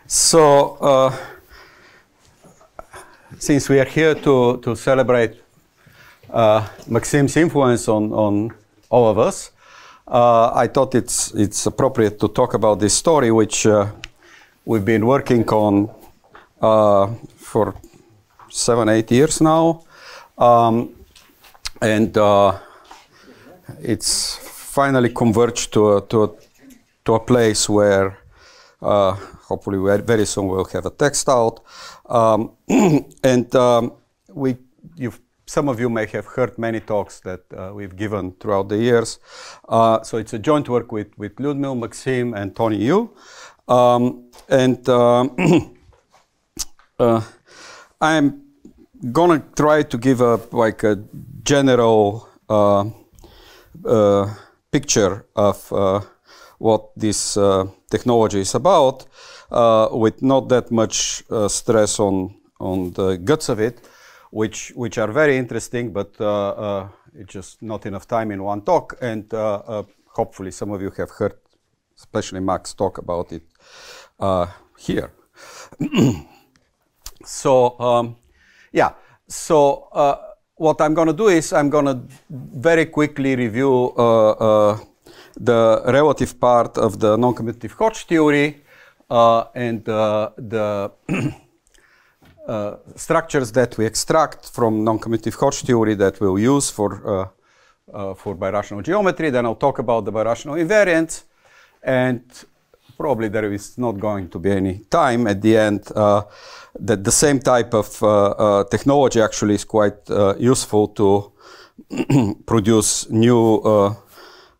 So, since we are here to celebrate Maxim's influence on all of us, I thought it's appropriate to talk about this story, which we've been working on for 7-8 years now, and it's finally converged to a place where hopefully very soon we'll have a text out, and some of you may have heard many talks that we've given throughout the years. So it's a joint work with Lyudmil, Maxim, and T.Y.Yu. I'm gonna try to give a general picture of what this technology is about, with not that much stress on the guts of it, which are very interesting, but it's just not enough time in one talk. And hopefully some of you have heard, especially Max, talk about it here. So yeah, so what I'm going to do is I'm going to very quickly review the relative part of the non-commutative Hodge theory and the structures that we extract from non-commutative Hodge theory that we'll use for birational geometry. Then I'll talk about the birational invariants, and probably there is not going to be any time at the end that the same type of technology actually is quite useful to produce new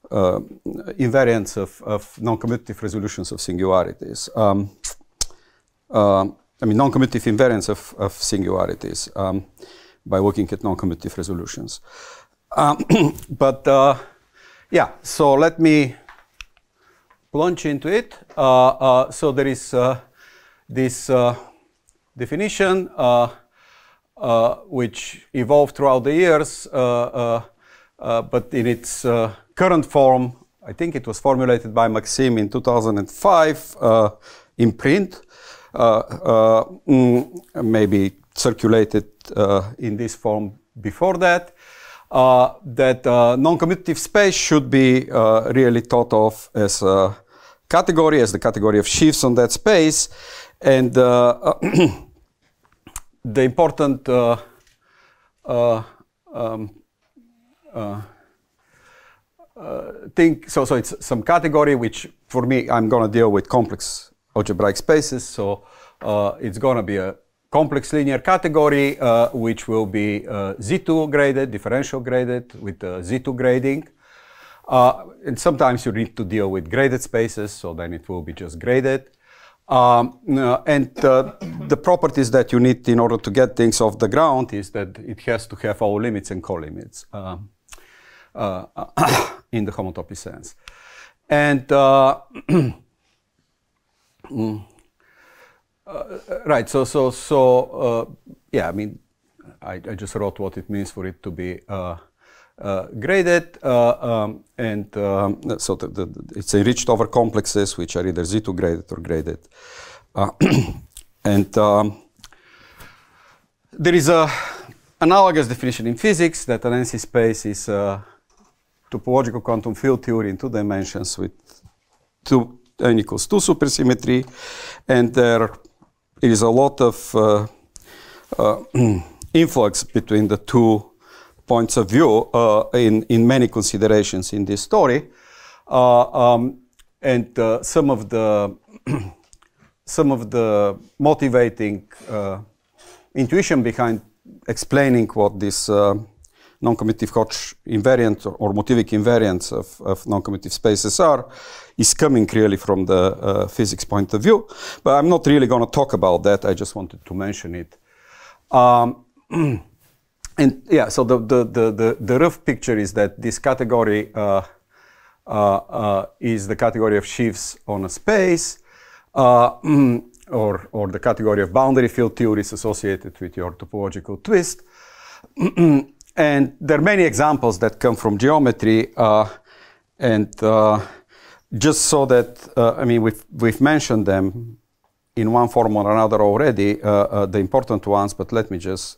invariants of non-commutative resolutions of singularities. I mean, non-commutative invariants of singularities by looking at non-commutative resolutions. Yeah, so let me plunge into it. So there is this definition which evolved throughout the years, but in its current form, I think it was formulated by Maxim in 2005 in print, maybe circulated in this form before that, that non-commutative space should be really thought of as a category, as the category of sheaves on that space. And the important thing, so it's some category which, for me, I'm going to deal with complex algebraic spaces. So it's going to be a complex linear category which will be Z2 graded, differential graded with Z2 grading. And sometimes you need to deal with graded spaces, so then it will be just graded. And the properties that you need in order to get things off the ground is that it has to have all limits and colimits in the homotopy sense. And right, so yeah, I mean, I just wrote what it means for it to be graded, and so it's enriched over complexes which are either Z2 graded or graded. And there is a analogous definition in physics that an NC space is a topological quantum field theory in 2 dimensions with n equals 2 supersymmetry, and there is a lot of influx between the two points of view in many considerations in this story, and some of the motivating intuition behind explaining what this non-commutative Hodge invariant or motivic invariants of non-commutative spaces are is coming really from the physics point of view. But I'm not really going to talk about that. I just wanted to mention it. And yeah, so the rough picture is that this category is the category of sheaves on a space, or the category of boundary field theories associated with your topological twist. And there are many examples that come from geometry, and just so that I mean we've mentioned them in one form or another already, the important ones, but let me just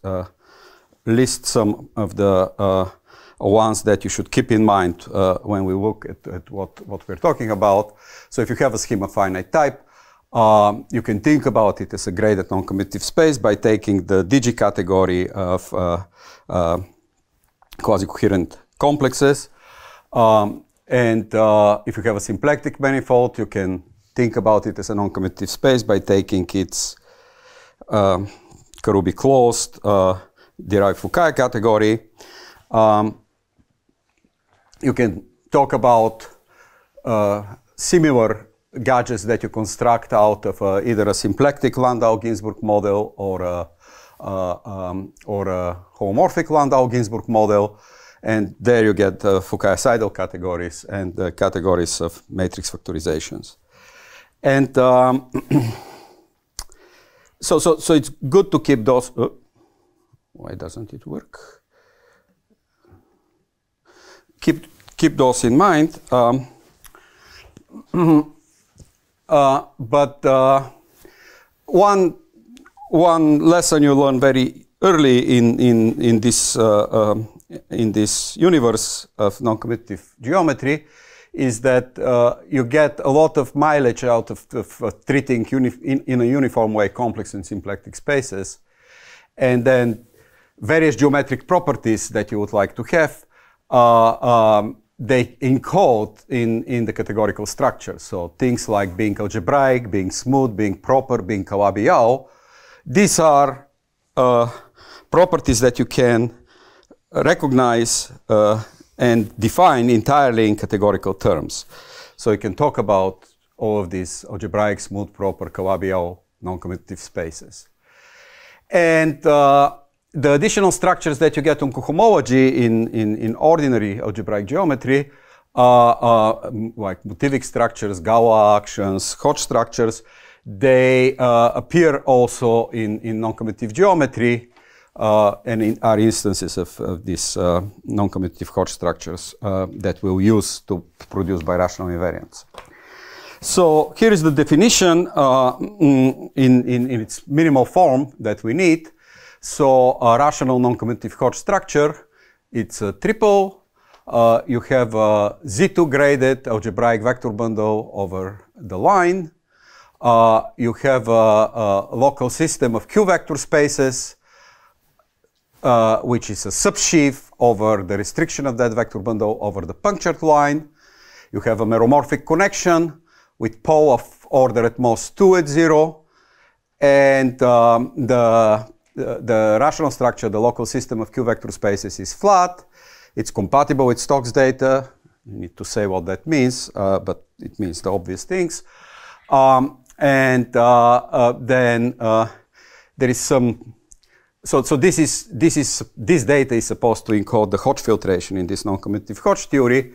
list some of the ones that you should keep in mind when we look at what we're talking about. So if you have a scheme of finite type, you can think about it as a graded non-commutative space by taking the DG category of quasi-coherent complexes. And if you have a symplectic manifold, you can think about it as a non-commutative space by taking its Karoubi closed derived Fukaya category. You can talk about similar gadgets that you construct out of either a symplectic Landau-Ginzburg model or a homomorphic Landau-Ginzburg model. And there you get Fukaya-Seidel categories and the categories of matrix factorizations. And so it's good to keep those. Why doesn't it work? Keep those in mind. But one lesson you learn very early in this universe of non-commutative geometry is that you get a lot of mileage out of treating in a uniform way complex and symplectic spaces, and then various geometric properties that you would like to have, they encode in the categorical structure. So things like being algebraic, being smooth, being proper, being Calabi-Yau, these are properties that you can recognize and define entirely in categorical terms. So you can talk about all of these algebraic, smooth, proper, Calabi-Yau non-commutative spaces. And the additional structures that you get on cohomology in ordinary algebraic geometry, like motivic structures, Galois actions, Hodge structures, they appear also in non-commutative geometry and are instances of these non-commutative Hodge structures that we'll use to produce birational invariants. So here is the definition in its minimal form that we need. So a rational non-commutative Hodge structure, it's a triple. You have a Z2 graded algebraic vector bundle over the line. You have a local system of Q vector spaces, which is a subsheaf over the restriction of that vector bundle over the punctured line. You have a meromorphic connection with pole of order at most 2 at 0. And the rational structure, the local system of Q vector spaces is flat. It's compatible with Stokes data. You need to say what that means, but it means the obvious things. Then there is some. So this data is supposed to encode the Hodge filtration in this non-commutative Hodge theory,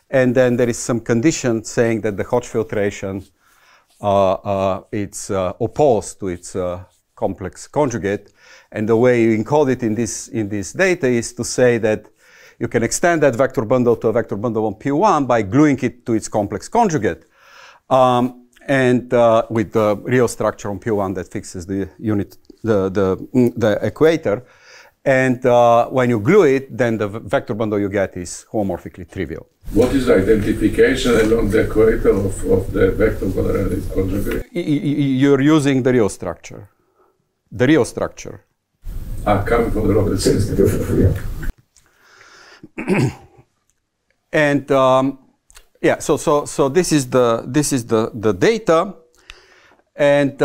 and then there is some condition saying that the Hodge filtration it's opposed to its complex conjugate, and the way you encode it in this data is to say that you can extend that vector bundle to a vector bundle on P1 by gluing it to its complex conjugate, and with the real structure on P1 that fixes the unit, the equator, and when you glue it, then the vector bundle you get is homomorphically trivial. What is the identification along the equator of the vector bundle conjugate? You're using the real structure. The real structure. Coming from the local system. And yeah, so this is the data, and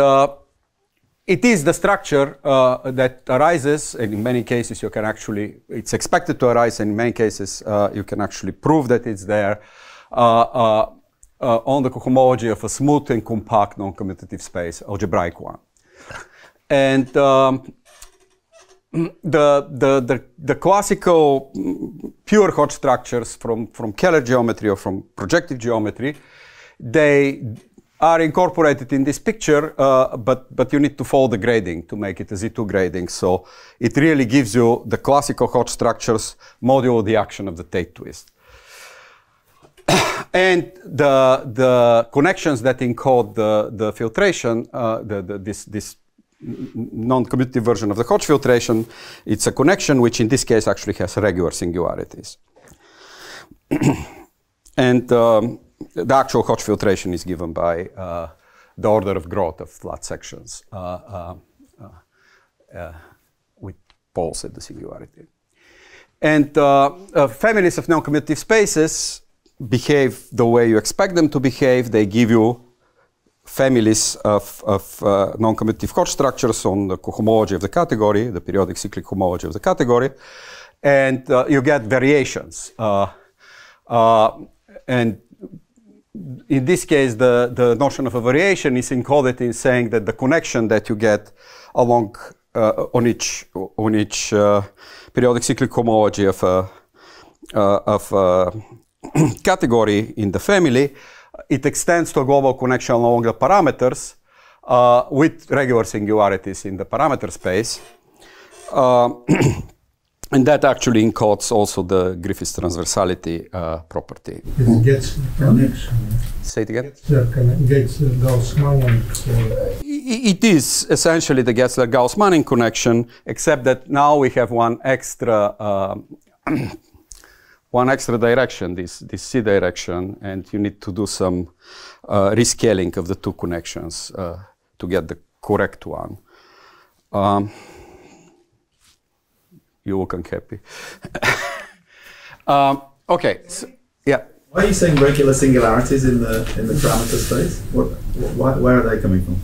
it is the structure that arises, and in many cases you can actually, it's expected to arise, and in many cases you can actually prove that it's there on the cohomology of a smooth and compact non-commutative space, algebraic one. And the classical pure Hodge structures from Keller geometry or from projective geometry, they are incorporated in this picture, but you need to follow the grading to make it a Z2 grading. So it really gives you the classical Hodge structures modulo the action of the Tate twist. And the connections that encode the filtration, this non-commutative version of the Hodge filtration, it's a connection which in this case actually has regular singularities. And the actual Hodge filtration is given by the order of growth of flat sections with poles at the singularity. And families of non-commutative spaces behave the way you expect them to behave. They give you families of non-commutative Hodge structures on the cohomology of the category, the periodic cyclic homology of the category, and you get variations. And in this case, the notion of a variation is encoded in saying that the connection that you get along on each periodic cyclic homology of a category in the family, it extends to a global connection along the parameters with regular singularities in the parameter space. And that actually encodes also the Griffith's transversality property. It gets connection. Say it again? Gets Gauss-Manning. It is essentially the Getzler-Gauss-Manning connection, except that now we have one extra direction, this C direction, and you need to do some rescaling of the two connections to get the correct one. You look unhappy. Okay, so, yeah. Why are you saying regular singularities in the parameter space? Where are they coming from?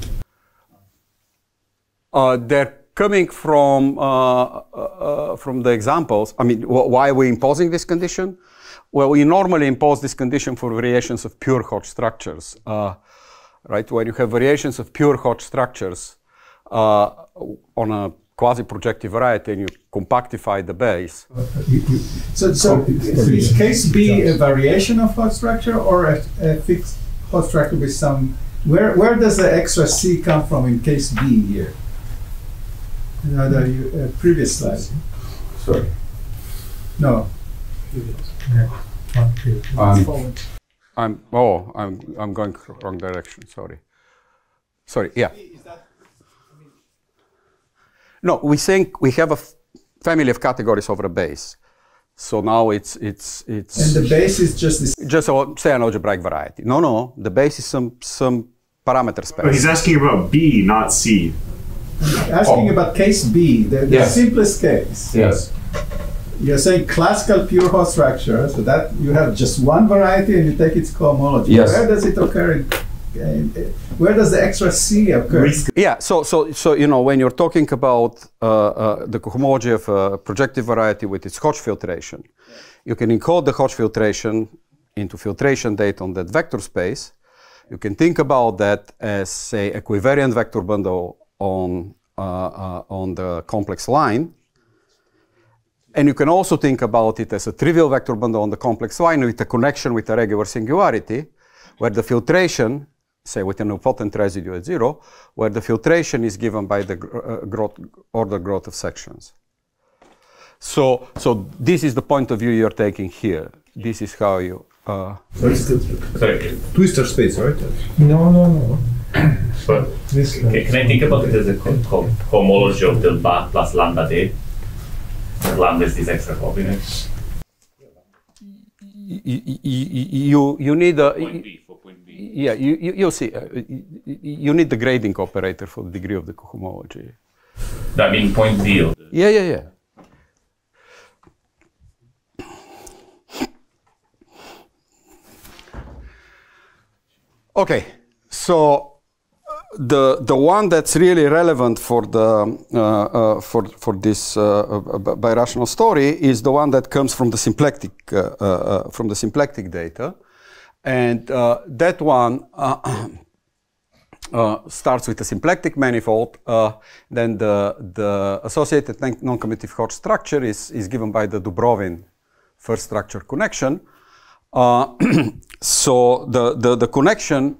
They're coming from the examples. I mean, why are we imposing this condition? Well, we normally impose this condition for variations of pure Hodge structures, right? When you have variations of pure Hodge structures on a quasi-projective variety and you compactify the base. So is case B a variation of Hodge structure or a fixed Hodge structure with some? Where does the extra C come from in case B here? You know, the previous slide. Sorry. No. I'm going wrong direction. Sorry. Yeah. No, we think we have a family of categories over a base. So now it's. And the base is just this. Just say an algebraic variety. No. The base is some parameter space. But he's asking about B, not C. Asking about case B, the simplest case. Yes. You're saying classical pure Hodge structure, so that you have just one variety and you take its cohomology. Yes. Where does it occur? Where does the extra C occur? Yeah, so you know, when you're talking about the cohomology of a projective variety with its Hodge filtration, you can encode the Hodge filtration into filtration data on that vector space. You can think about that as, say, equivariant vector bundle on the complex line. And you can also think about it as a trivial vector bundle on the complex line with a connection with a regular singularity, where the filtration, say with an nilpotent residue at 0, where the filtration is given by the order growth of sections. So this is the point of view you're taking here. This is how you... Sorry, twister space, right? No. But can I think about it as a homology of delta plus lambda d? Lambda is this extra coordinate. You need a... Point B for point B. Yeah, you'll see. You need the grading operator for the degree of the cohomology. I mean point D. Yeah. Okay, so the one that's really relevant for the for this birational story is the one that comes from the symplectic data, and that one starts with a symplectic manifold. Then the associated non-commutative Hodge structure is given by the Dubrovin first structure connection. So the connection,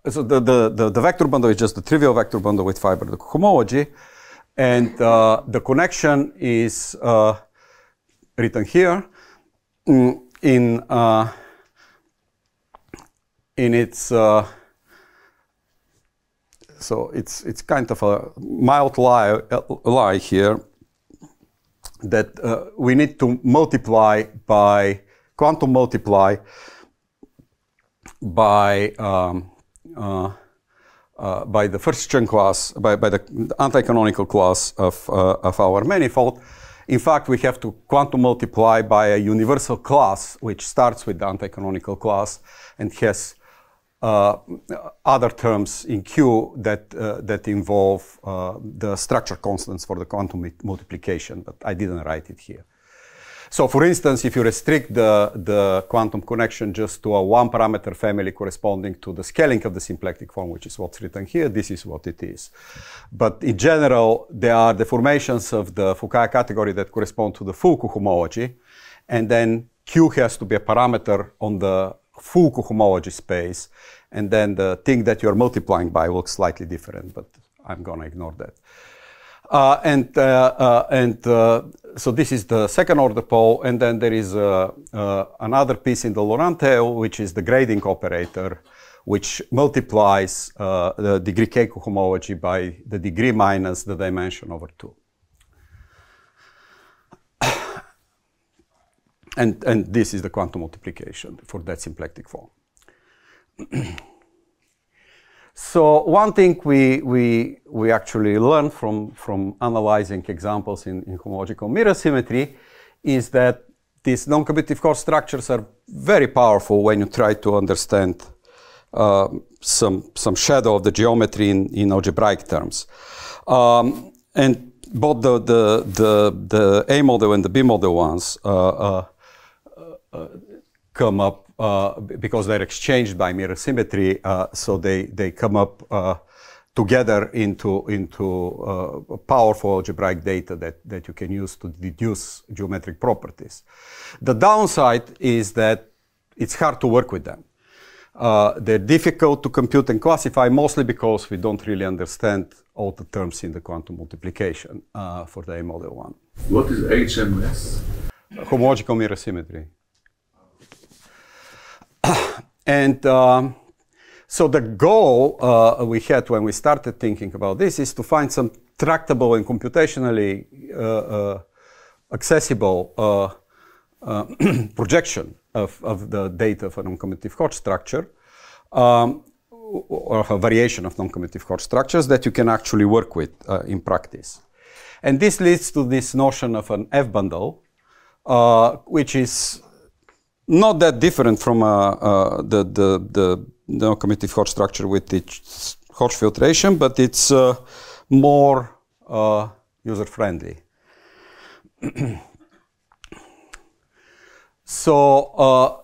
so the vector bundle is just the trivial vector bundle with fiber homology, and the connection is written here in in its so it's kind of a mild lie here that we need to multiply by quantum multiply by the first-chain class, by the anti-canonical class of our manifold. In fact, we have to quantum multiply by a universal class, which starts with the anti-canonical class and has other terms in Q that involve the structure constants for the quantum multiplication, but I didn't write it here. So, for instance, if you restrict the quantum connection just to a one-parameter family corresponding to the scaling of the symplectic form, which is what's written here, this is what it is. But in general, there are deformations of the Fukaya category that correspond to the full cohomology, and then Q has to be a parameter on the full cohomology space, and then the thing that you're multiplying by looks slightly different, but I'm going to ignore that. So this is the second order pole, and then there is another piece in the Laurent tail, which is the grading operator, which multiplies the degree K cohomology by the degree minus the dimension over 2. And this is the quantum multiplication for that symplectic form. So one thing we actually learned from analyzing examples in homological mirror symmetry is that these non-commutative Hodge structures are very powerful when you try to understand some shadow of the geometry in algebraic terms. And both the A model and the B model ones come up because they're exchanged by mirror symmetry, so they come up together into powerful algebraic data that you can use to deduce geometric properties. The downside is that it's hard to work with them. They're difficult to compute and classify, mostly because we don't really understand all the terms in the quantum multiplication for the A model one. What is HMS? Homological mirror symmetry. And so the goal we had when we started thinking about this is to find some tractable and computationally accessible projection of the data of a non-commutative Hodge structure, or a variation of non-commutative Hodge structures that you can actually work with in practice. And this leads to this notion of an F-bundle, which is not that different from the non-commutative Hodge structure with its Hodge filtration, but it's more user-friendly. So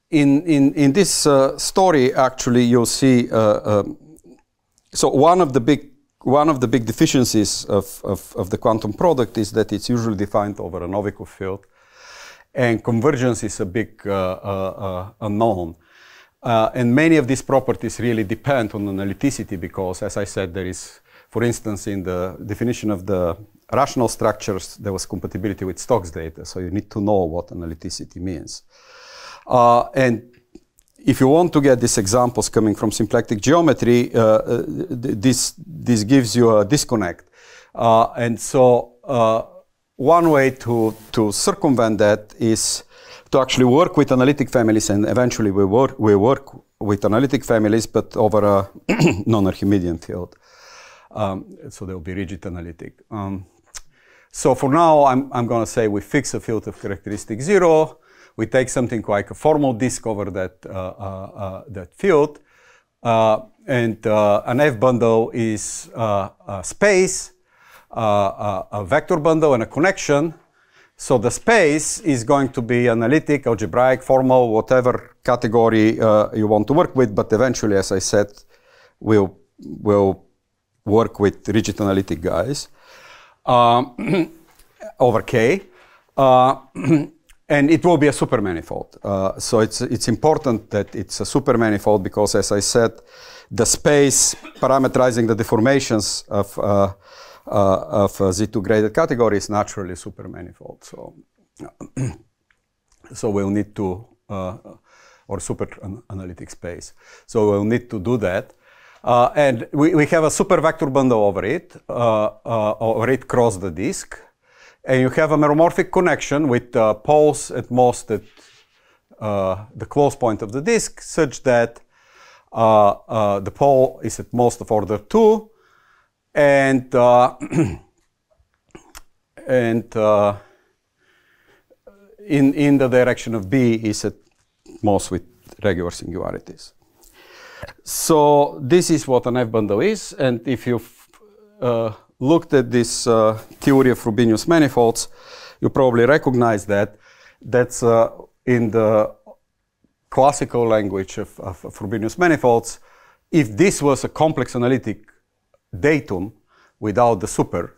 in this story, actually, you'll see. So one of the big deficiencies of the quantum product is that it's usually defined over a Novikov field, and convergence is a big unknown. And many of these properties really depend on analyticity because, as I said, there is, for instance, in the definition of the rational structures, there was compatibility with Stokes data, so you need to know what analyticity means. And if you want to get these examples coming from symplectic geometry, this gives you a disconnect. And so one way to circumvent that is to actually work with analytic families, and eventually we work with analytic families, but over a non-Archimedean field. So there will be rigid analytic. So for now, I'm going to say we fix a field of characteristic 0. We take something like a formal disk over that field. And an F-bundle is a space, a vector bundle, and a connection. So the space is going to be analytic, algebraic, formal, whatever category you want to work with. But eventually, as I said, we'll work with rigid analytic guys over K. And it will be a supermanifold. So it's important that it's a supermanifold because, as I said, the space parameterizing the deformations of Z2 graded category is naturally supermanifold. So we'll need to or super analytic space. So we'll need to do that. And we have a super vector bundle over it across the disk. And you have a meromorphic connection with poles at most at the close point of the disk, such that the pole is at most of order 2, and in the direction of B is at most with regular singularities. So this is what an F bundle is, and if you've looked at this theory of Frobenius manifolds, you probably recognize that that's in the classical language of Frobenius manifolds. If this was a complex analytic datum without the super,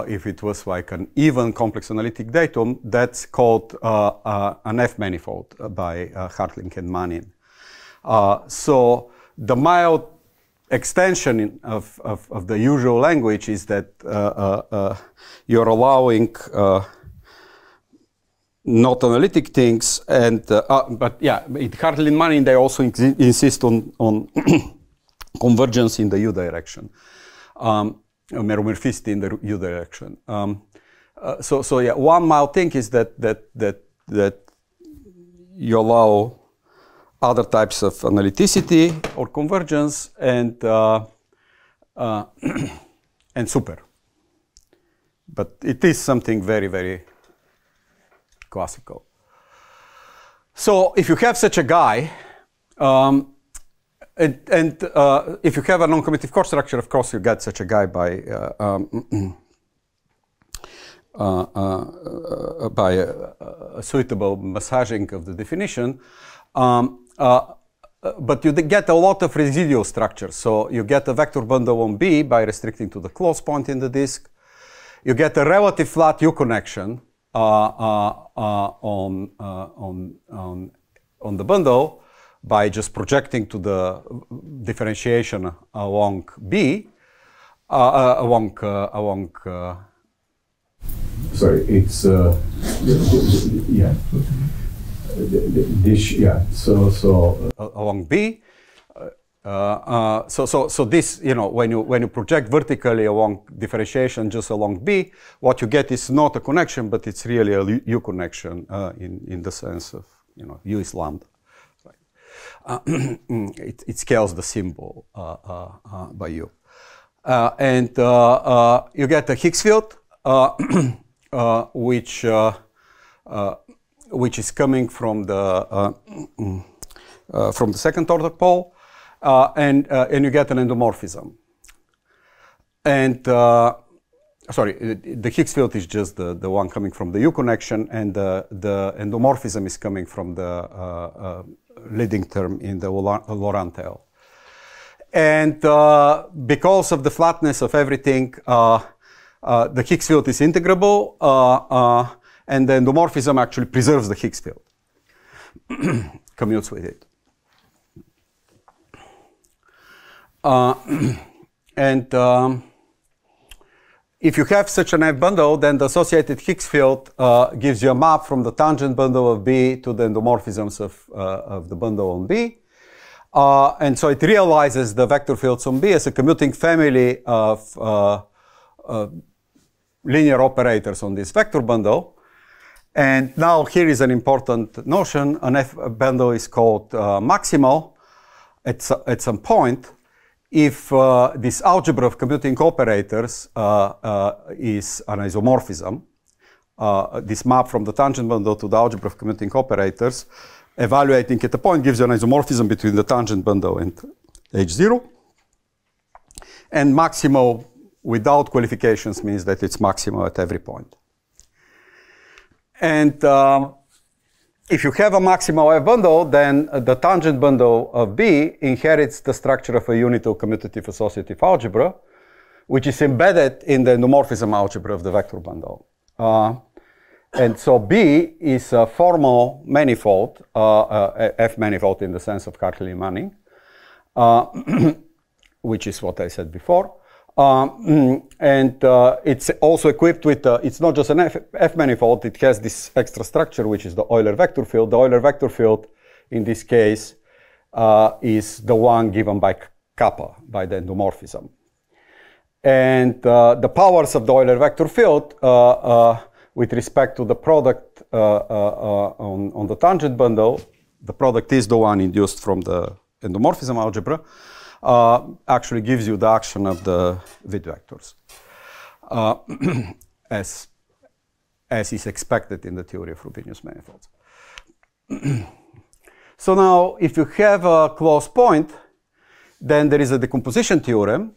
if it was like an even complex analytic datum, that's called an F manifold by Hartling and Manin. So the mild extension of the usual language is that you're allowing not analytic things, and but yeah, in Hartling and Manin they also insist on convergence in the U direction, meromorphicity in the U direction. So yeah, one mild thing is that you allow other types of analyticity or convergence and super. But it is something very, very classical. So if you have such a guy, if you have a non-commutative core structure, of course you get such a guy by a suitable massaging of the definition. But you get a lot of residual structures. So you get a vector bundle on B by restricting to the close point in the disk. You get a relative flat U connection on the bundle by just projecting to the differentiation along B, sorry, it's yeah. This, yeah, so along B, so this, you know, when you project vertically along differentiation just along B, what you get is not a connection, but it's really a U connection in the sense of, you know, U is lambda. Right? It scales the symbol by U, and you get a Higgs field, which is coming from the second order pole, and you get an endomorphism. And sorry, the Higgs field is just the one coming from the U connection, and the endomorphism is coming from the leading term in the Laurent tail. And because of the flatness of everything, the Higgs field is integrable. And the endomorphism actually preserves the Higgs field, commutes with it. If you have such an F bundle, then the associated Higgs field gives you a map from the tangent bundle of B to the endomorphisms of the bundle on B. And so it realizes the vector fields on B as a commuting family of linear operators on this vector bundle. And now here is an important notion. An F bundle is called maximal at some point if this algebra of commuting operators is an isomorphism. This map from the tangent bundle to the algebra of commuting operators, evaluating at a point gives you an isomorphism between the tangent bundle and H0. And maximal without qualifications means that it's maximal at every point. And if you have a maximal F bundle, then the tangent bundle of B inherits the structure of a unital commutative associative algebra, which is embedded in the endomorphism algebra of the vector bundle. And so B is a formal manifold, F manifold in the sense of Hartling and Manning, which is what I said before. It's also equipped with, it's not just an F manifold, it has this extra structure, which is the Euler vector field. The Euler vector field, in this case, is the one given by kappa, by the endomorphism. And the powers of the Euler vector field with respect to the product on the tangent bundle, the product is the one induced from the endomorphism algebra, actually gives you the action of the Witt vectors, as is expected in the theory of Frobenius manifolds. So now, if you have a closed point, then there is a decomposition theorem,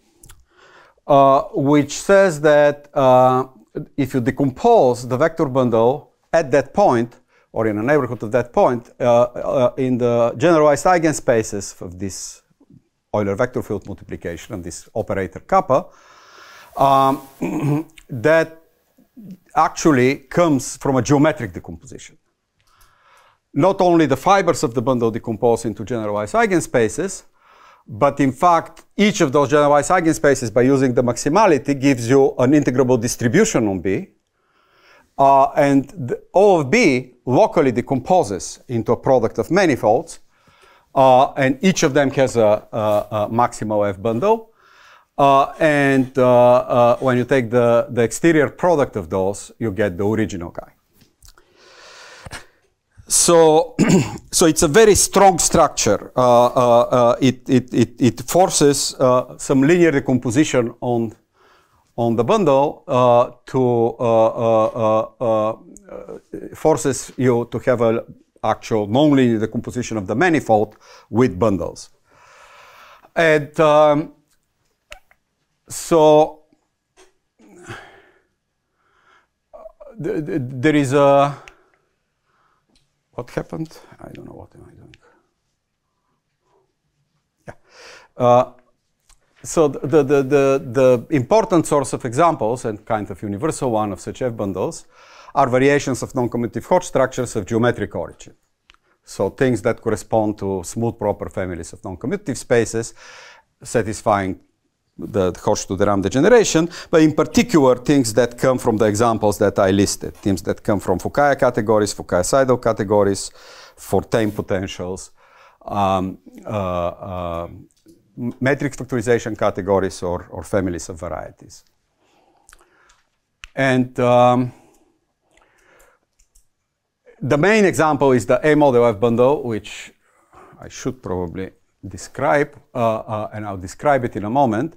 which says that if you decompose the vector bundle at that point, or in a neighborhood of that point, in the generalized eigenspaces of this Euler vector field multiplication of this operator kappa, that actually comes from a geometric decomposition. Not only the fibers of the bundle decompose into generalized eigenspaces, but in fact, each of those generalized eigenspaces, by using the maximality, gives you an integrable distribution on B. And O of B locally decomposes into a product of manifolds. And each of them has a maximal F bundle. When you take the exterior product of those, you get the original guy. So, so it's a very strong structure. It forces some linear decomposition on the bundle forces you to have an actual nonlinear decomposition of the manifold with bundles. And so there is a. What happened? I don't know what am I doing. Yeah. So the important source of examples and kind of universal one of such F bundles are variations of non-commutative Hodge structures of geometric origin. So things that correspond to smooth proper families of non-commutative spaces satisfying the Hodge to de Rham degeneration, but in particular things that come from the examples that I listed, things that come from Fukaya categories, Fukaya-Seidel categories, Fortuyn potentials, matrix factorization categories, or families of varieties. And the main example is the A model F bundle, which I should probably describe, and I'll describe it in a moment.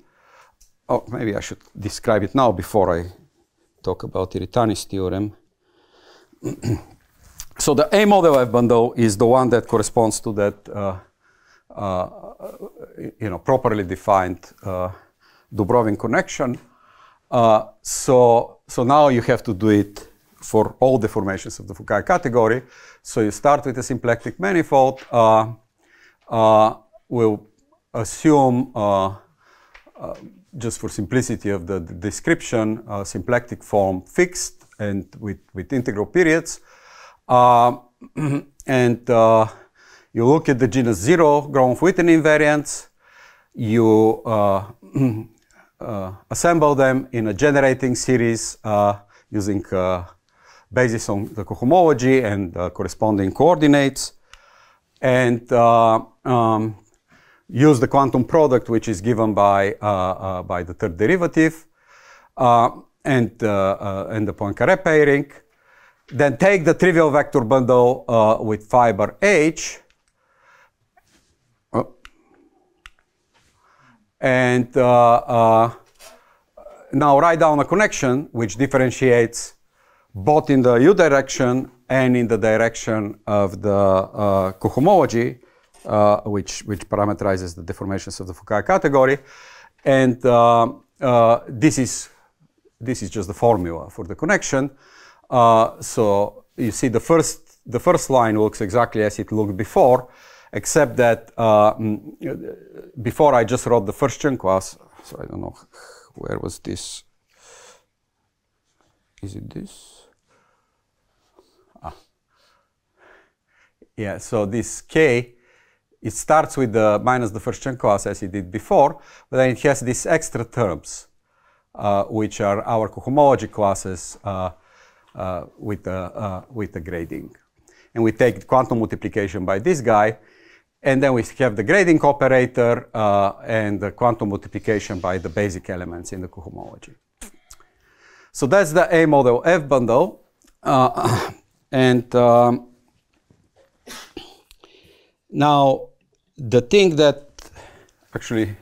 Oh, maybe I should describe it now before I talk about Iritani's theorem. So the A model F bundle is the one that corresponds to that properly defined Dubrovin connection. So now you have to do it for all deformations of the Fukaya category. So you start with a symplectic manifold. We'll assume, just for simplicity of the description, symplectic form fixed and with integral periods. You look at the genus 0 Gromov-Witten invariants. You assemble them in a generating series using basis on the cohomology and corresponding coordinates. And use the quantum product, which is given by the third derivative, and the Poincaré pairing. Then take the trivial vector bundle with fiber H, and now write down a connection which differentiates both in the U direction and in the direction of the cohomology, which parameterizes the deformations of the Fukaya category. And this is just the formula for the connection. So you see the first line looks exactly as it looked before, except that before I just wrote the first chunk class. So I don't know, where was this? Is it this? Yeah, so this K it starts with the minus the first Chen class as it did before, but then it has these extra terms, which are our cohomology classes with the grading. And we take quantum multiplication by this guy, and then we have the grading operator and the quantum multiplication by the basic elements in the cohomology. So that's the A model F bundle. Now, the thing that actually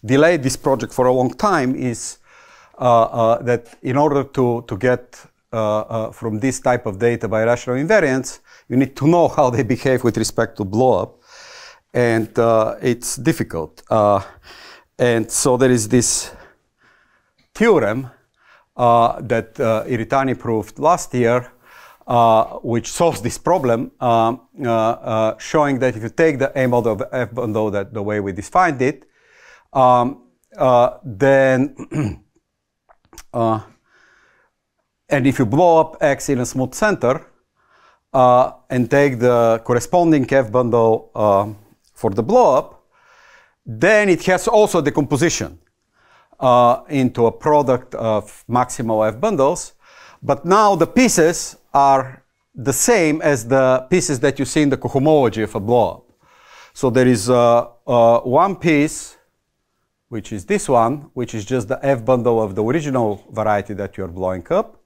delayed this project for a long time is that in order to get from this type of data birational invariants, you need to know how they behave with respect to blow-up. And it's difficult. And so there is this theorem that Iritani proved last year, which solves this problem, showing that if you take the A model of F bundle the way we defined it, then and if you blow up X in a smooth center and take the corresponding F bundle for the blow up, then it has also decomposition into a product of maximal F bundles. But now the pieces are the same as the pieces that you see in the cohomology of a blow-up. So there is one piece, which is this one, which is just the F bundle of the original variety that you are blowing up.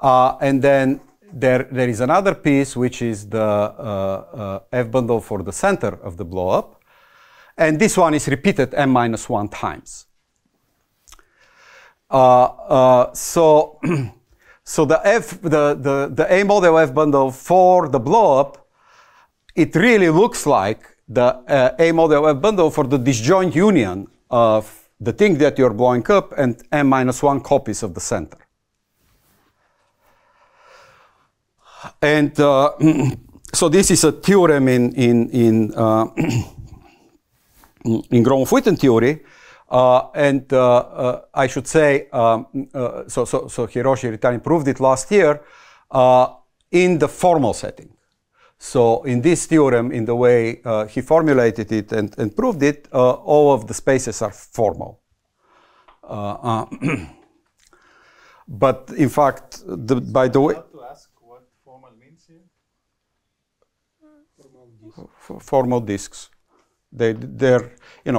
And then there is another piece, which is the F bundle for the center of the blow-up. And this one is repeated m-1 times. So the A model F bundle for the blow-up, it really looks like the A model F bundle for the disjoint union of the thing that you're blowing up and m-1 copies of the center. And so this is a theorem in Gromov-Witten theory. I should say, so Hiroshi Iritani proved it last year in the formal setting. So in this theorem, in the way he formulated it and proved it, all of the spaces are formal. But in fact, by the way, to ask what formal means here? formal disks. They're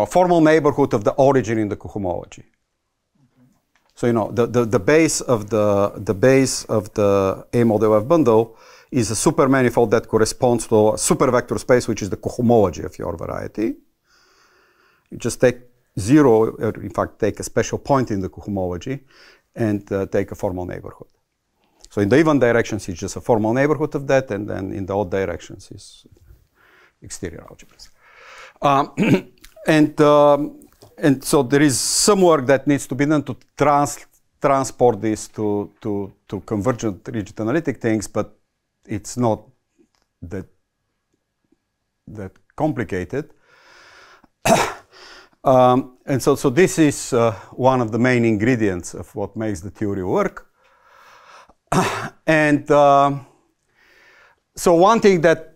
formal neighborhood of the origin in the cohomology. So the base of the A model F bundle is a supermanifold that corresponds to a supervector space, which is the cohomology of your variety. You just take zero, or in fact take a special point in the cohomology, and take a formal neighborhood. So in the even directions, it's just a formal neighborhood of that, and then in the odd directions is exterior algebras. And so there is some work that needs to be done to transport this to convergent rigid analytic things, but it's not that complicated. And so this is one of the main ingredients of what makes the theory work. And so one thing that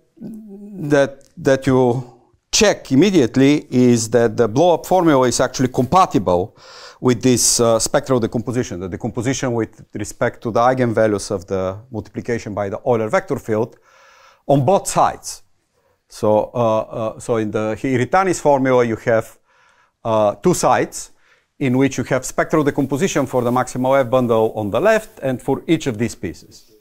you check immediately is that the blow-up formula is actually compatible with this spectral decomposition, the decomposition with respect to the eigenvalues of the multiplication by the Euler vector field on both sides. So, so in the Iritani's formula, you have two sides in which you have spectral decomposition for the maximal F bundle on the left and for each of these pieces.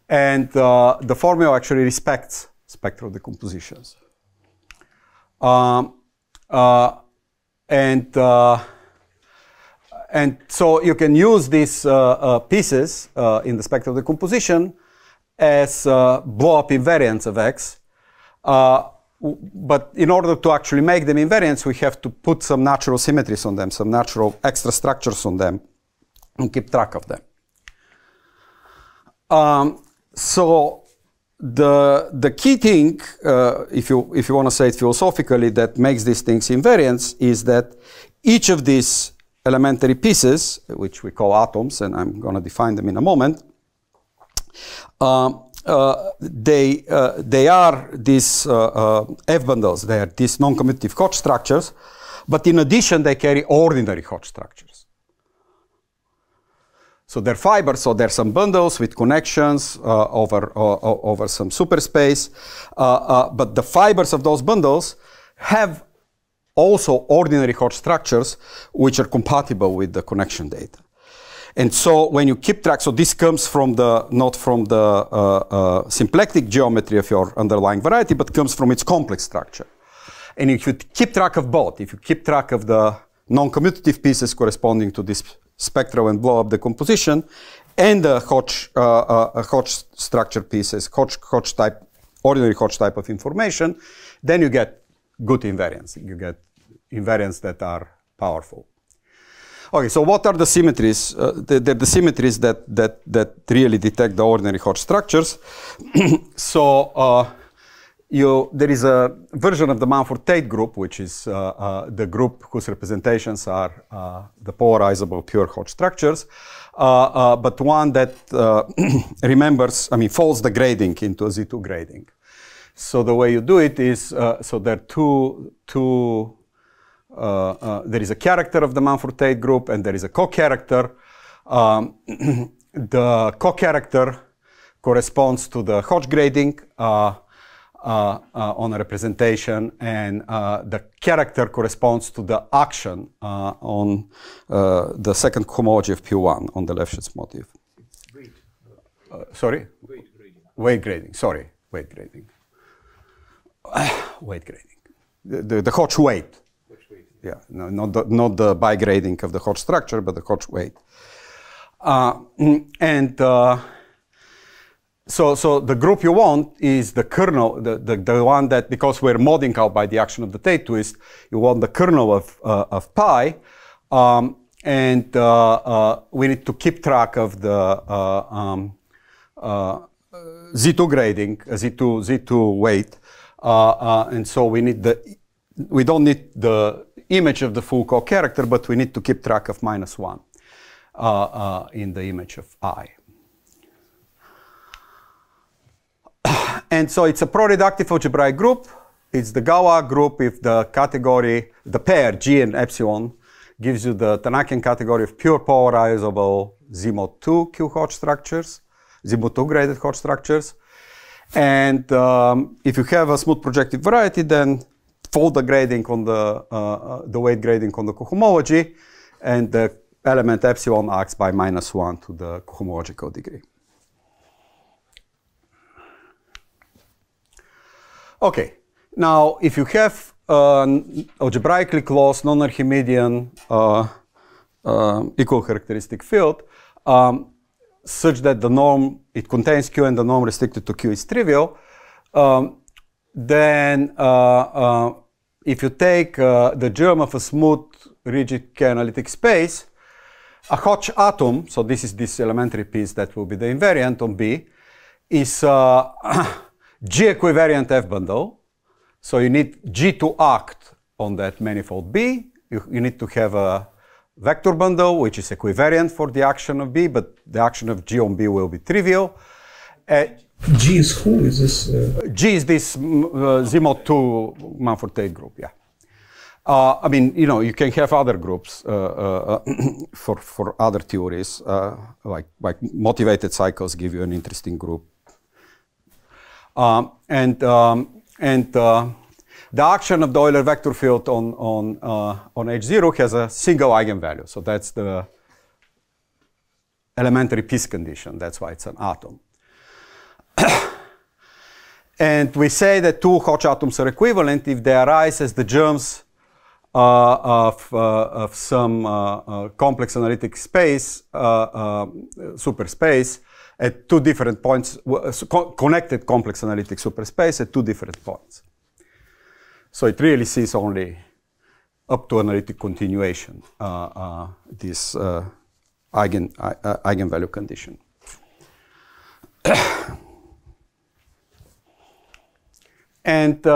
And the formula actually respects spectral decompositions. And so you can use these pieces in the spectral decomposition as blow-up invariants of X. But in order to actually make them invariants, we have to put some natural symmetries on them, some natural extra structures on them, and keep track of them. So the key thing, if you want to say it philosophically, that makes these things invariants is that each of these elementary pieces, which we call atoms, and I'm going to define them in a moment, they are these F bundles. They are these non-commutative Hodge structures, but in addition they carry ordinary Hodge structures. So they're fibers, so there are some bundles with connections over some superspace, but the fibers of those bundles have also ordinary Hodge structures which are compatible with the connection data. And so when you keep track, so this comes from the, not from the symplectic geometry of your underlying variety, but comes from its complex structure. And if you keep track of both, if you keep track of the non-commutative pieces corresponding to this spectral and blow-up decomposition, and the Hodge structure pieces, Hodge type, ordinary Hodge type of information, then you get good invariants. You get invariants that are powerful. Okay, so what are the symmetries? They're the symmetries that really detect the ordinary Hodge structures. So there is a version of the Mumford-Tate group, which is the group whose representations are the polarizable pure Hodge structures, but one that remembers, folds the grading into a Z2 grading. So the way you do it is, so there are there is a character of the Mumford-Tate group, and there is a co-character. The co-character corresponds to the Hodge grading on a representation, and the character corresponds to the action on the second homology of P1 on the Lefschetz motif. Sorry? Weight grading. Weight grading. Sorry, weight grading. Weight grading. The Hodge weight. Yeah, no, not the bi-grading of the Hodge structure, but the Hodge weight. So the group you want is the kernel, the one that, because we're modding out by the action of the Tate twist, you want the kernel of pi, and we need to keep track of the Z2 grading, Z2 weight, and so we don't need the image of the full co-character, but we need to keep track of -1 in the image of I. And so it's a pro-reductive algebraic group. It's the Galois group if the category, the pair G and epsilon gives you the Tanakian category of pure polarizable Z mod 2 Q Hodge structures, Z mod 2 graded Hodge structures. And if you have a smooth projective variety, then fold the grading on the weight grading on the cohomology, and the element epsilon acts by -1 to the cohomological degree. Okay, now if you have an algebraically closed non-Archimedean equal characteristic field such that the norm, it contains Q and the norm restricted to Q is trivial, then if you take the germ of a smooth rigid K-analytic space, a Hodge atom, so this is this elementary piece that will be the invariant on B, is G equivariant F bundle. So you need G to act on that manifold B. You need to have a vector bundle, which is equivariant for the action of B, but the action of G on B will be trivial. G is who? Is this? G is this Z mod 2 Mumford-Tate group, yeah. You can have other groups for other theories, like motivated cycles give you an interesting group. The action of the Euler vector field on H0 has a single eigenvalue. So that's the elementary peace condition. That's why it's an atom. And we say that two Hodge atoms are equivalent if they arise as the germs of some complex analytic space, superspace, at two different points, connected complex analytic superspace at two different points. So it really sees only up to analytic continuation, this eigenvalue condition. And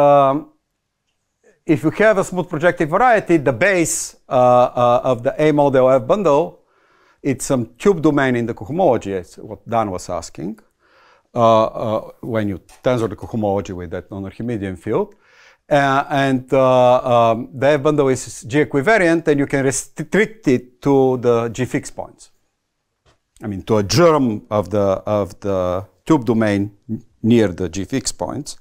if you have a smooth projective variety, the base of the A model F bundle, it's some cube domain in the cohomology, it's what Dan was asking. when you tensor the cohomology with that non-Archimedean field. The F bundle is G equivariant, and you can restrict it to the G fixed points. I mean, to a germ of the tube domain near the G fixed points.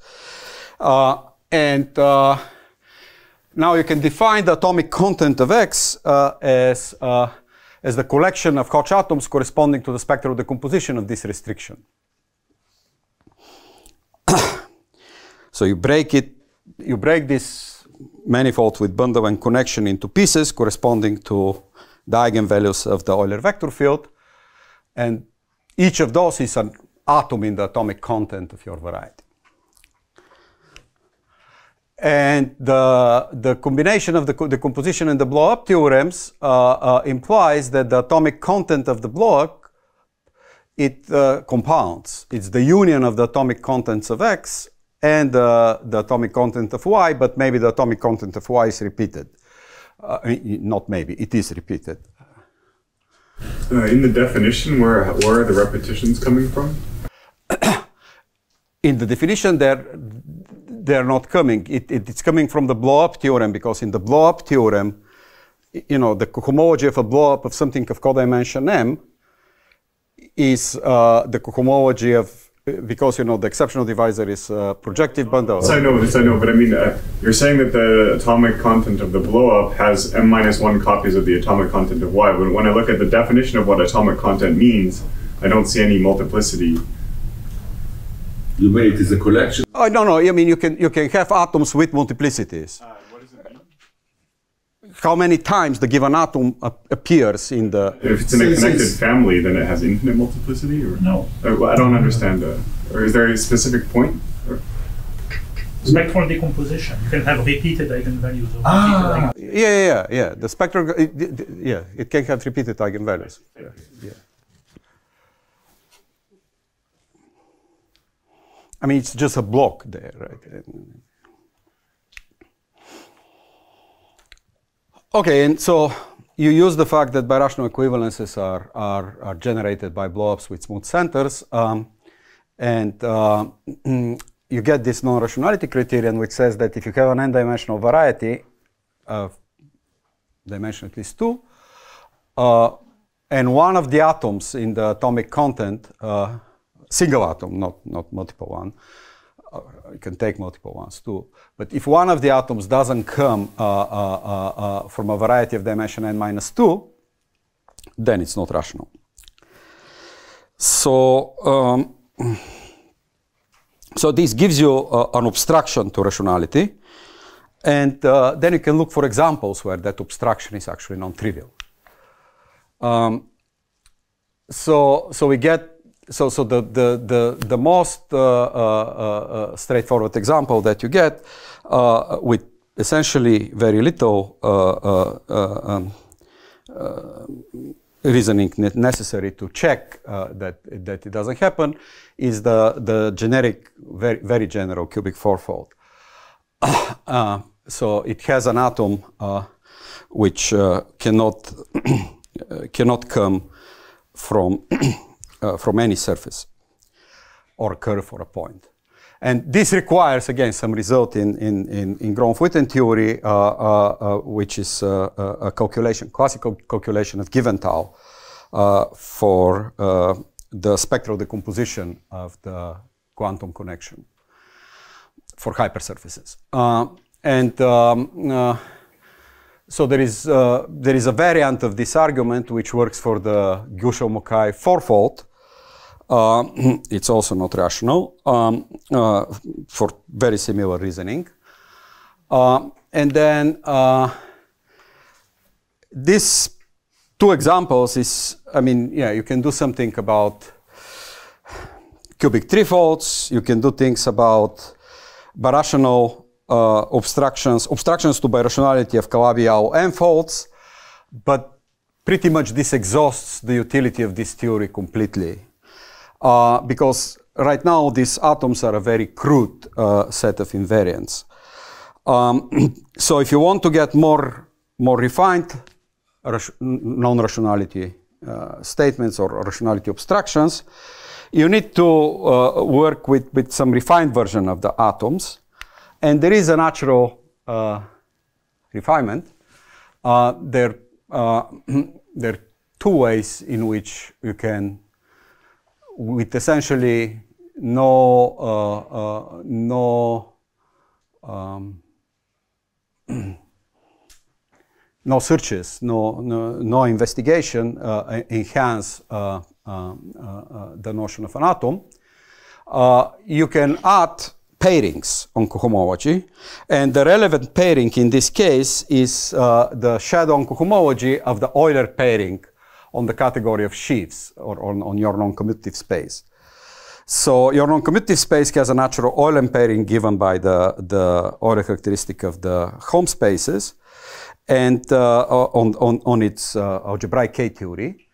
Now you can define the atomic content of X as the collection of Hodge atoms corresponding to the spectral decomposition of this restriction. So you break this manifold with bundle and connection into pieces corresponding to the eigenvalues of the Euler vector field, and each of those is an atom in the atomic content of your variety. And the combination of the decomposition and the blow-up theorems implies that the atomic content of the blow-up, it compounds. It's the union of the atomic contents of X and the atomic content of Y, but maybe the atomic content of Y is repeated. Not maybe, it is repeated. In the definition, where are the repetitions coming from? In the definition, they're not coming. It's coming from the blow-up theorem, because in the blow-up theorem, the cohomology of a blow-up of something of codimension M is the cohomology of, because the exceptional divisor is projective bundle. This I know, but I mean, you're saying that the atomic content of the blow-up has M-1 copies of the atomic content of Y. When I look at the definition of what atomic content means, I don't see any multiplicity. You mean it is a collection? Oh, no. I mean, you can have atoms with multiplicities. What does it mean? How many times the given atom appears in the... If it's in a connected family, then it has infinite multiplicity? Or? No. I don't understand. Or is there a specific point? Or? Spectral decomposition. You can have repeated eigenvalues. Of Yeah. The spectral... it can have repeated eigenvalues. Yeah. I mean, it's just a block there, right? Okay, and so you use the fact that birational equivalences are generated by blowups with smooth centers, and you get this non-rationality criterion, which says that if you have an n-dimensional variety of dimension at least 2, and one of the atoms in the atomic content, single atom, not multiple one. You can take multiple ones too. But if one of the atoms doesn't come from a variety of dimension n-2, then it's not rational. So, so this gives you an obstruction to rationality, and then you can look for examples where that obstruction is actually non-trivial. So we get. So the most straightforward example that you get with essentially very little reasoning necessary to check that it doesn't happen is the generic, very general cubic fourfold. So it has an atom which cannot come from any surface or a curve or a point. And this requires, again, some result in Gromov-Witten theory, which is a calculation, classical calculation of given tau for the spectral decomposition of the quantum connection for hypersurfaces. So there is a variant of this argument which works for the Gushov-Mokai fourfold. It's also not rational for very similar reasoning. And then these two examples is, I mean, yeah, you can do something about cubic threefolds. You can do things about birational obstructions to birationality of Calabi-Yau n-folds, but pretty much this exhausts the utility of this theory completely. Because right now these atoms are a very crude set of invariants. So if you want to get more refined non-rationality statements or rationality obstructions, you need to work with some refined version of the atoms. And there is a natural refinement. There are two ways in which you can, with essentially no searches, no investigation, enhance the notion of an atom. You can add pairings on cohomology, and the relevant pairing in this case is the shadow on cohomology of the Euler pairing on the category of sheaves, or on your non-commutative space. So your non-commutative space has a natural Euler pairing given by the Euler characteristic of the home spaces, and on its algebraic K-theory,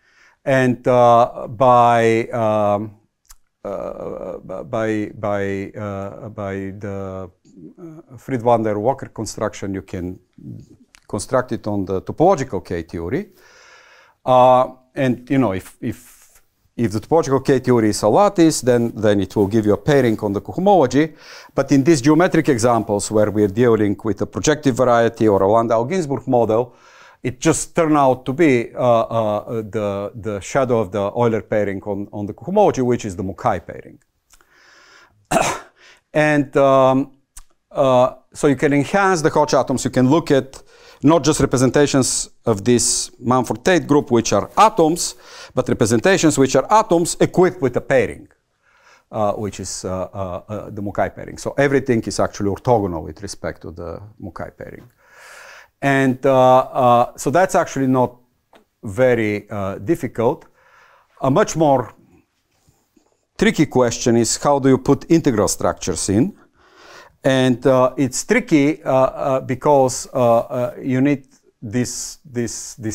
and by the Fried-van der Wacker construction, you can construct it on the topological K-theory. And you know, if the topological K-theory is a lattice, then it will give you a pairing on the cohomology. But in these geometric examples where we're dealing with a projective variety or a Landau-Ginzburg model, it just turned out to be the shadow of the Euler pairing on the cohomology, which is the Mukai pairing. And so you can enhance the Hodge atoms. You can look at not just representations of this Mumford-Tate group, which are atoms, but representations which are atoms equipped with a pairing, which is the Mukai pairing. So everything is actually orthogonal with respect to the Mukai pairing. And so that's actually not very difficult. A much more tricky question is, how do you put integral structures in? And it's tricky because you need this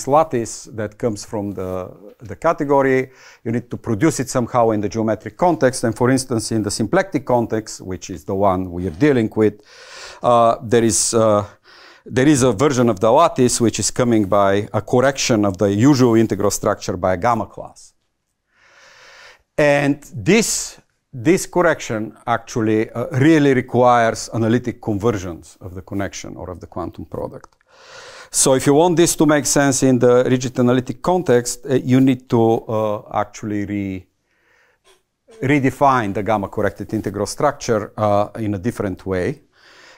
lattice that comes from the category. You need to produce it somehow in the geometric context. And for instance, in the symplectic context, which is the one we are dealing with, there is a version of the lattice which is coming by a correction of the usual integral structure by a gamma class. And this correction actually really requires analytic conversions of the connection or of the quantum product. So if you want this to make sense in the rigid analytic context, you need to actually redefine the gamma corrected integral structure in a different way.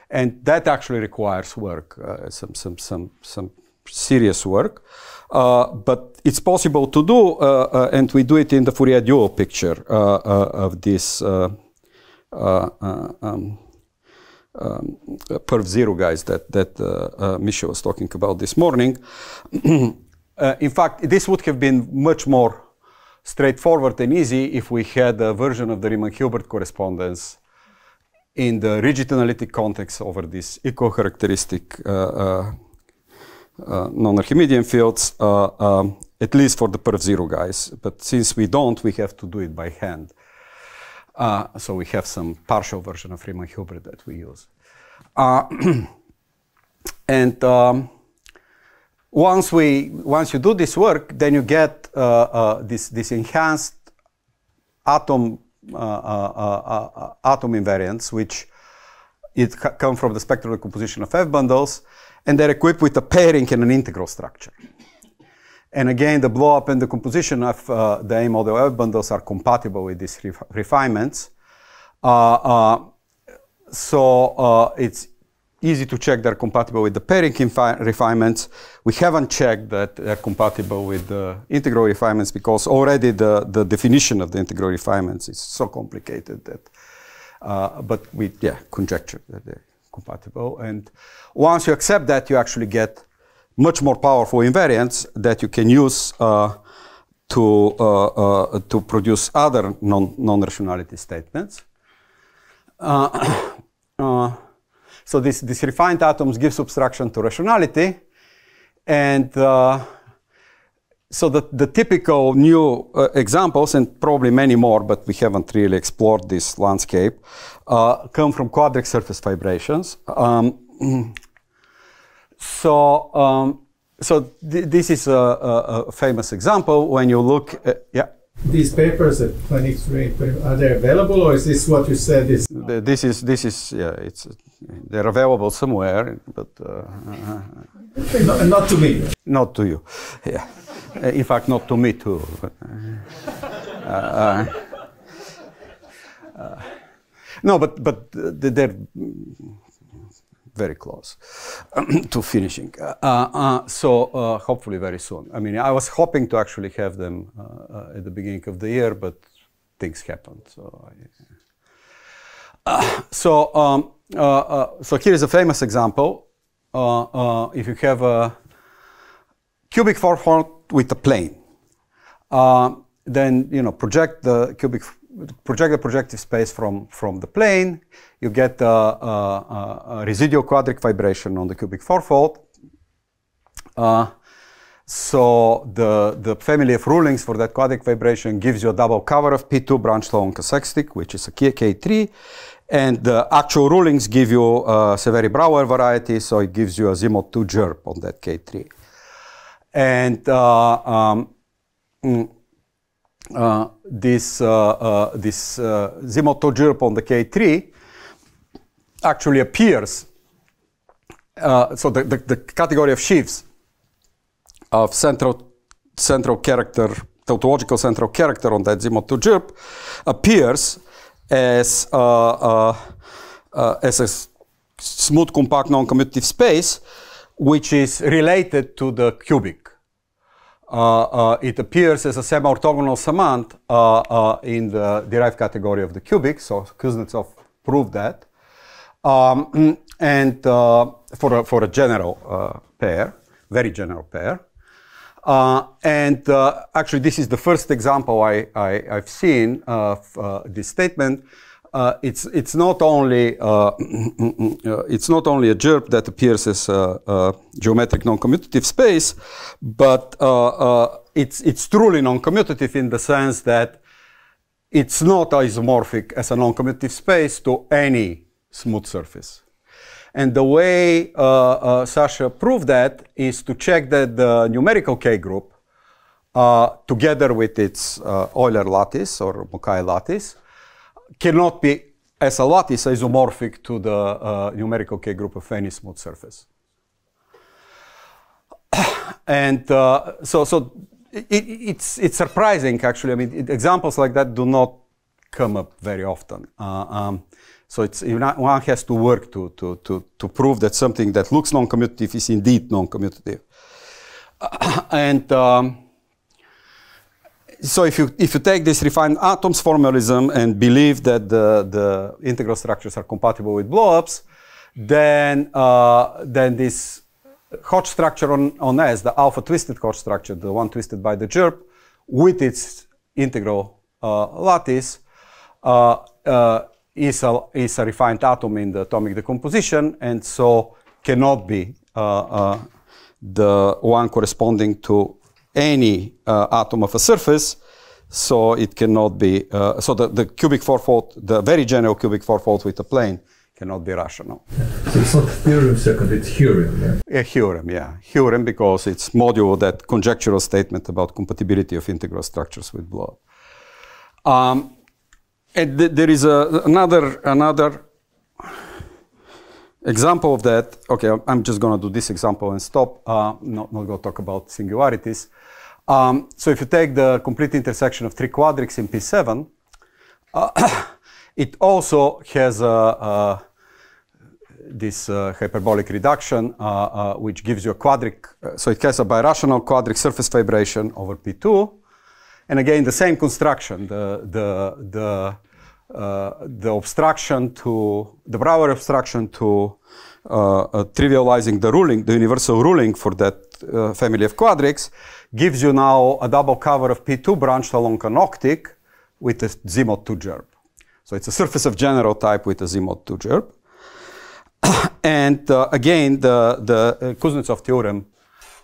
And that actually requires work, some serious work. But it's possible to do, and we do it in the Fourier dual picture of this perv zero guys that Misha was talking about this morning. In fact, this would have been much more straightforward and easy if we had a version of the Riemann-Hilbert correspondence in the rigid analytic context over these eco-characteristic non-Archimedean fields, at least for the perv zero guys. But since we don't, we have to do it by hand. So we have some partial version of Riemann-Hilbert that we use. And once you do this work, then you get this enhanced atom invariants, which come from the spectral composition of F bundles, and they're equipped with a pairing and an integral structure. And again, the blow-up and the composition of the A model F bundles are compatible with these refinements. So it's easy to check they're compatible with the pairing refinements. We haven't checked that they're compatible with the integral refinements because already the definition of the integral refinements is so complicated that, but we conjecture that they're compatible. And once you accept that, you actually get much more powerful invariants that you can use to produce other non-rationality statements. So this refined atoms gives obstruction to rationality, and so the typical new examples, and probably many more, but we haven't really explored this landscape, come from quadric surface vibrations. So this is a famous example when you look at, These papers at 23, are they available, or is this what you said is? This is yeah. They're available somewhere, but not to me. Not to you. Yeah. In fact, not to me too. But, no, but they're very close to finishing. So hopefully very soon. I mean, I was hoping to actually have them at the beginning of the year, but things happened. So so here is a famous example. If you have a cubic four-fold with a plane, then project the projective space from the plane. You get a residual quadric vibration on the cubic fourfold. So the family of rulings for that quadric vibration gives you a double cover of P2 branched along asymptotic, which is a K3. And the actual rulings give you Severi-Brouwer variety, so it gives you a Z-mod 2 GERP on that K3. And this Z-mod 2 GERP on the K3 actually appears. So the category of sheaves of central character, tautological central character on that Z-mod 2 GERP appears as a smooth compact non-commutative space, which is related to the cubic. It appears as a semi-orthogonal summand in the derived category of the cubic, so Kuznetsov proved that. And for a general pair, very general pair. And actually, this is the first example I've seen of this statement. It's not only a GERP that appears as a geometric non-commutative space, but it's truly non-commutative in the sense that it's not isomorphic as a non-commutative space to any smooth surface. And the way Sasha proved that is to check that the numerical K group, together with its Euler lattice or Mukai lattice, cannot be as a lattice isomorphic to the numerical K group of any smooth surface. And so it's surprising, actually. I mean, examples like that do not come up very often. So one has to work to prove that something that looks non-commutative is indeed non-commutative. And so if you take this refined atoms formalism and believe that the integral structures are compatible with blowups, then this Hodge structure on S, the alpha twisted Hodge structure, the one twisted by the GERP, with its integral lattice, is a refined atom in the atomic decomposition, and so cannot be the one corresponding to any atom of a surface. So it cannot be, so the cubic fourfold, the very general cubic fourfold with a plane cannot be rational. So it's not theorem second, it's theorem, yeah? A theorem, yeah. Theorem because it's modulo that conjectural statement about compatibility of integral structures with blowup. And there is another example of that. Okay, I'm just going to do this example and stop. Not going to talk about singularities. So if you take the complete intersection of three quadrics in P7, it also has this hyperbolic reduction, which gives you a quadric. So it has a birational quadric surface vibration over P2. And again, the same construction, the obstruction to the Brouwer obstruction to trivializing the ruling, the universal ruling for that family of quadrics, gives you now a double cover of P2 branched along an octic with a Z-mod 2 GERP. So it's a surface of general type with a Z-mod 2 GERP. And again, the Kuznetsov theorem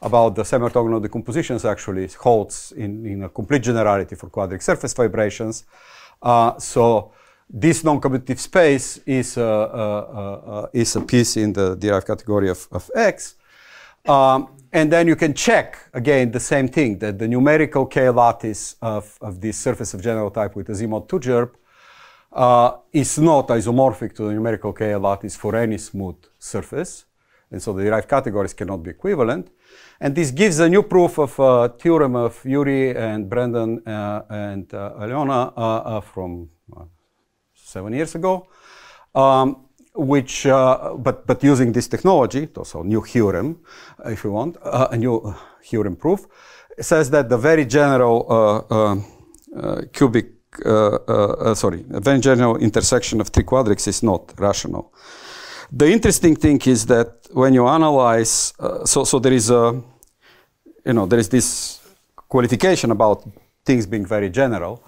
about the semi-orthogonal decompositions actually holds in a complete generality for quadric surface vibrations. So this non-commutative space is a piece in the derived category of X. And then you can check, again, the same thing, that the numerical K lattice of this surface of general type with Azimuth 2 gerp is not isomorphic to the numerical K lattice for any smooth surface. And so the derived categories cannot be equivalent. And this gives a new proof of a theorem of Yuri and Brendan and Alyona from 7 years ago, which, but using this technology, so new theorem, if you want, a new theorem proof, says that the very general a very general intersection of three quadrics is not rational. The interesting thing is that when you analyze, so there is a, there is this qualification about things being very general,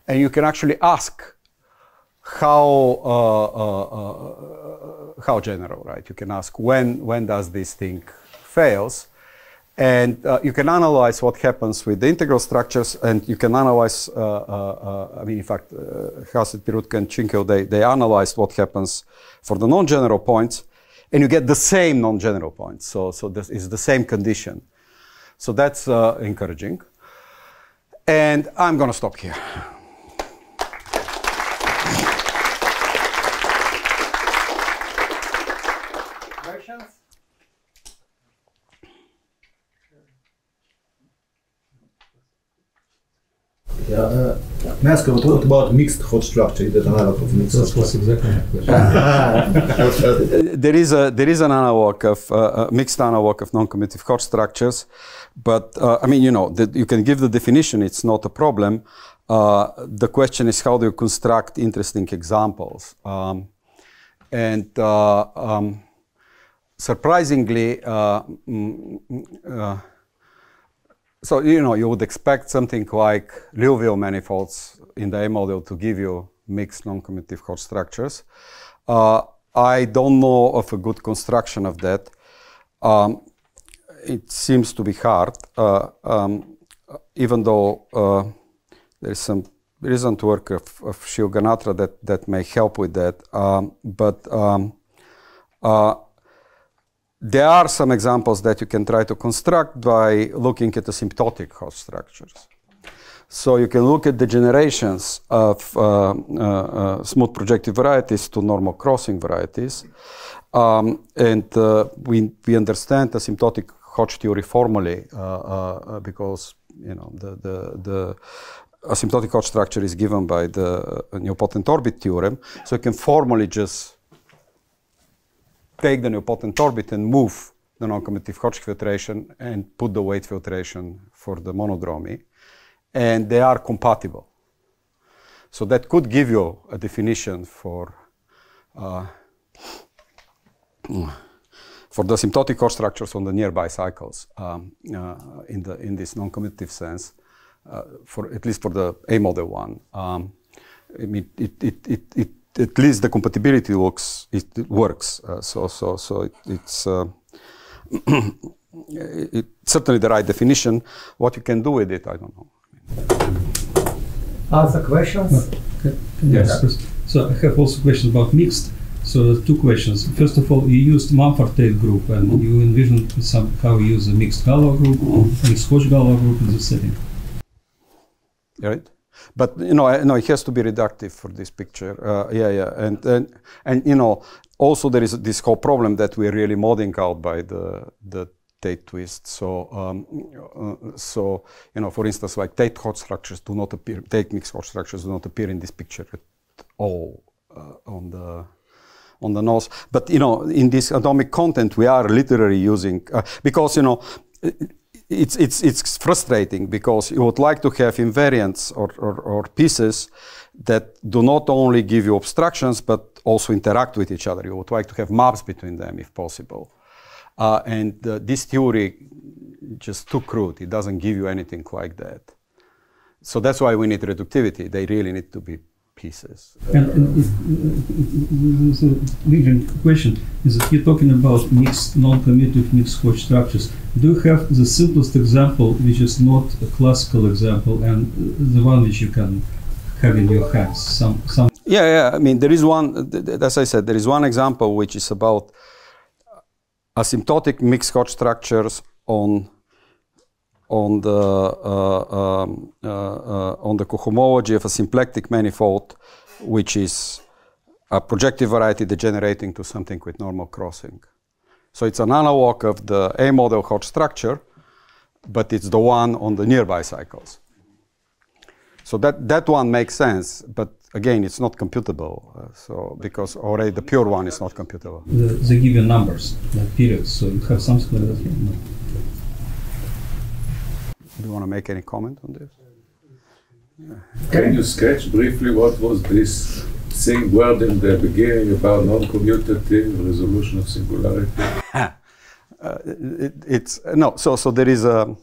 and you can actually ask how general, right? You can ask when does this thing fails, and you can analyze what happens with the integral structures, and you can analyze. I mean, in fact, Hassett, Pirutka, and Chinkel, they analyzed what happens for the non-general points, and you get the same non-general points. So this is the same condition. So that's encouraging. And I'm going to stop here. Questions? Yeah, may I ask what about mixed Hodge structure? Is that analog of mixed Hodge structure? Exactly my question. There is an analog of mixed analog of non-commutative Hodge structures, but I mean, you can give the definition. It's not a problem. The question is how do you construct interesting examples? Surprisingly, so, you would expect something like Liouville manifolds in the A model to give you mixed non-commutative Hodge structures. I don't know of a good construction of that. It seems to be hard, even though there is some recent work of Shiv Ganatra that may help with that. There are some examples that you can try to construct by looking at asymptotic Hodge structures. So you can look at the generations of smooth projective varieties to normal crossing varieties. We understand asymptotic Hodge theory formally because the asymptotic Hodge structure is given by the nilpotent orbit theorem. So you can formally just take the nilpotent orbit and move the non-commutative Hodge filtration and put the weight filtration for the monodromy, and they are compatible. So that could give you a definition for the asymptotic Hodge structures on the nearby cycles in this non-commutative sense, at least for the A model one. I mean, at least the compatibility works. It's certainly the right definition. What you can do with it, I don't know. Other questions? Yes. So I have also questions about mixed. So two questions. First of all, you used Mumford-Tate group, and you envisioned somehow use a mixed Galois group, mixed Hodge-Galois group in this setting. Right. But it has to be reductive for this picture. And also there is this whole problem that we're really modding out by the Tate twist. So for instance, like Tate Hodge structures do not appear. Tate mixed Hodge structures do not appear in this picture at all on the nose. But in this atomic content, we are literally using because It's frustrating because you would like to have invariants or pieces that do not only give you obstructions but also interact with each other. You would like to have maps between them if possible. This theory just too crude. It doesn't give you anything like that. So that's why we need reductivity. They really need to be pieces. The question is that you're talking about mixed, non-commutative mixed Hodge structures. Do you have the simplest example, which is not a classical example, and the one which you can have in your hands? Yeah. I mean, there is one. As I said, there is one example which is about asymptotic mixed Hodge structures on the cohomology of a symplectic manifold, which is a projective variety degenerating to something with normal crossing. So it's an analog of the A model Hodge structure, but it's the one on the nearby cycles. So that one makes sense, but again, it's not computable. So because already the pure one is not computable. They give you numbers, like periods, so you have something like that here. No. Do you want to make any comment on this? Yeah. Can you sketch briefly what was this thing word in the beginning about non-commutative resolution of singularity? So there is a,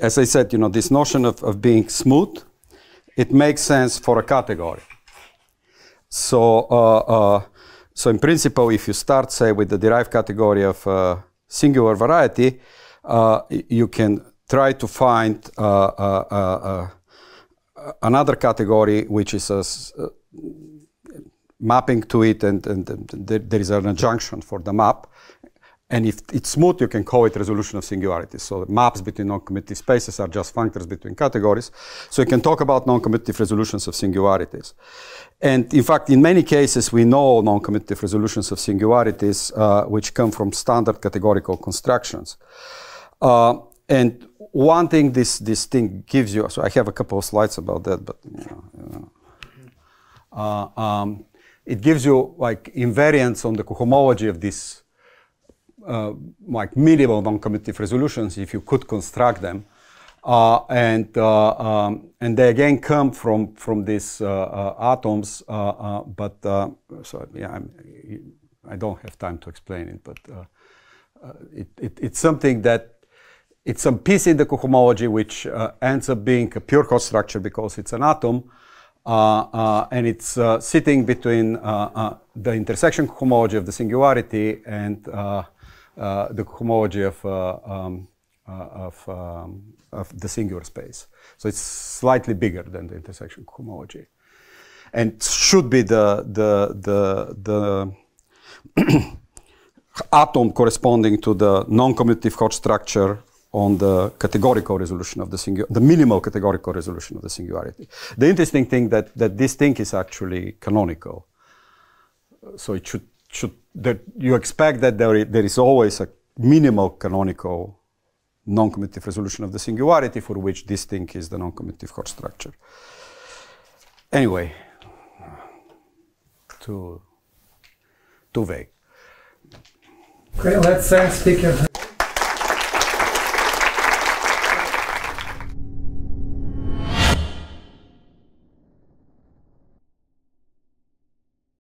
as I said, this notion of being smooth. It makes sense for a category. So in principle, if you start, say, with the derived category of singular variety, you can try to find another category which is mapping to it, and there is an adjunction for the map. And if it's smooth, you can call it resolution of singularities. So the maps between non-commutative spaces are just functors between categories. So you can talk about non-commutative resolutions of singularities. And in fact, in many cases, we know non-commutative resolutions of singularities which come from standard categorical constructions. And one thing this thing gives you, so I have a couple of slides about that, but it gives you like invariants on the cohomology of this like minimal non-commutative resolutions if you could construct them, and they again come from these atoms, but so yeah, I don't have time to explain it, but it's something that it's some piece in the cohomology which ends up being a pure Hodge structure because it's an atom, and it's sitting between the intersection cohomology of the singularity and the cohomology of the singular space. So it's slightly bigger than the intersection cohomology, and should be the atom corresponding to the non-commutative Hodge structure on the categorical resolution of the minimal categorical resolution of the singularity. The interesting thing that this thing is actually canonical. So it should that you expect that there is always a minimal canonical non-commutative resolution of the singularity for which this thing is the non-commutative Hodge structure. Anyway, too vague. Okay, let's speak.